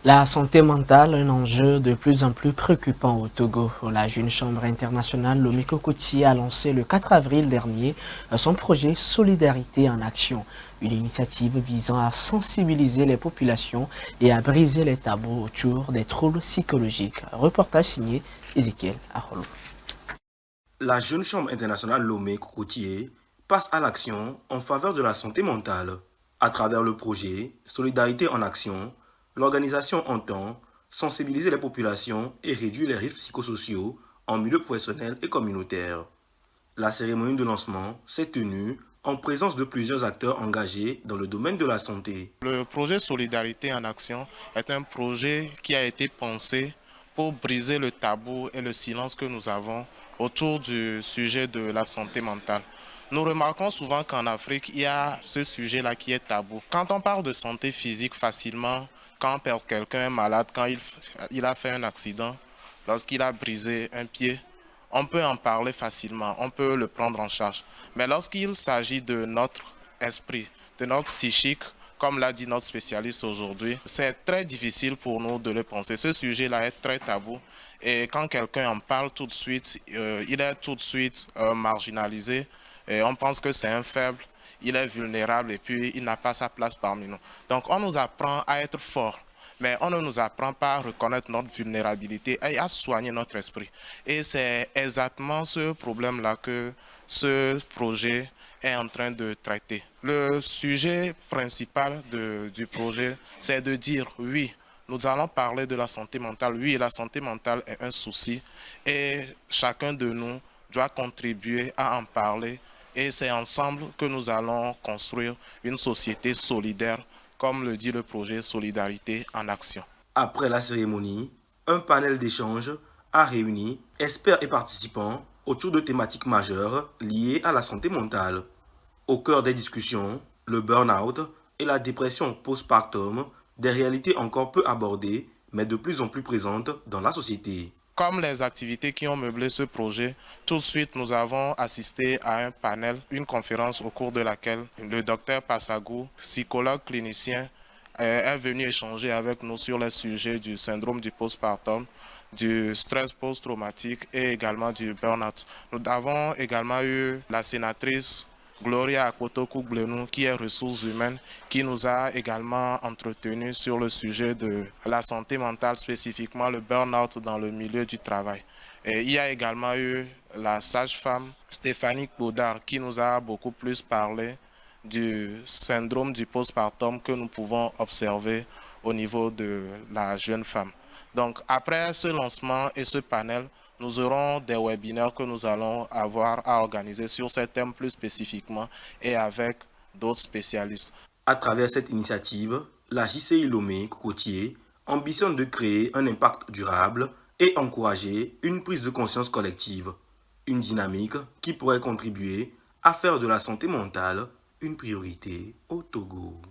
La santé mentale, un enjeu de plus en plus préoccupant au Togo. La Jeune Chambre internationale Lomé Kokoti a lancé le 4 avril dernier son projet Solidarité en action, une initiative visant à sensibiliser les populations et à briser les tabous autour des troubles psychologiques. Reportage signé Ezekiel Arolo. La Jeune Chambre internationale Lomé Cocotier passe à l'action en faveur de la santé mentale. À travers le projet Solidarité en action, l'organisation entend sensibiliser les populations et réduire les risques psychosociaux en milieu professionnel et communautaire. La cérémonie de lancement s'est tenue en présence de plusieurs acteurs engagés dans le domaine de la santé. Le projet Solidarité en action est un projet qui a été pensé pour briser le tabou et le silence que nous avons autour du sujet de la santé mentale. Nous remarquons souvent qu'en Afrique, il y a ce sujet-là qui est tabou. Quand on parle de santé physique facilement, quand quelqu'un est malade, quand il a fait un accident, lorsqu'il a brisé un pied, on peut en parler facilement, on peut le prendre en charge. Mais lorsqu'il s'agit de notre esprit, de notre psychique, comme l'a dit notre spécialiste aujourd'hui, c'est très difficile pour nous de le penser. Ce sujet-là est très tabou et quand quelqu'un en parle tout de suite, il est tout de suite marginalisé et on pense que c'est un faible, il est vulnérable et puis il n'a pas sa place parmi nous. Donc on nous apprend à être fort. Mais on ne nous apprend pas à reconnaître notre vulnérabilité et à soigner notre esprit. Et c'est exactement ce problème-là que ce projet est en train de traiter. Le sujet principal du projet, c'est de dire oui, nous allons parler de la santé mentale. Oui, la santé mentale est un souci et chacun de nous doit contribuer à en parler. Et c'est ensemble que nous allons construire une société solidaire, comme le dit le projet Solidarité en action. Après la cérémonie, un panel d'échange a réuni experts et participants autour de thématiques majeures liées à la santé mentale. Au cœur des discussions, le burn-out et la dépression postpartum, des réalités encore peu abordées, mais de plus en plus présentes dans la société. Comme les activités qui ont meublé ce projet, tout de suite nous avons assisté à un panel, une conférence au cours de laquelle le docteur Passagou, psychologue clinicien, est venu échanger avec nous sur les sujets du syndrome du postpartum, du stress post-traumatique et également du burn-out. Nous avons également eu la sénatrice Gloria Akpotokou-Glenou, qui est ressources humaines, qui nous a également entretenus sur le sujet de la santé mentale, spécifiquement le burn-out dans le milieu du travail. Et il y a également eu la sage-femme Stéphanie Baudard qui nous a beaucoup plus parlé du syndrome du postpartum que nous pouvons observer au niveau de la jeune femme. Donc après ce lancement et ce panel, nous aurons des webinaires que nous allons avoir à organiser sur ces thèmes plus spécifiquement et avec d'autres spécialistes. À travers cette initiative, la JCI Lomé Cocotier ambitionne de créer un impact durable et encourager une prise de conscience collective, une dynamique qui pourrait contribuer à faire de la santé mentale une priorité au Togo.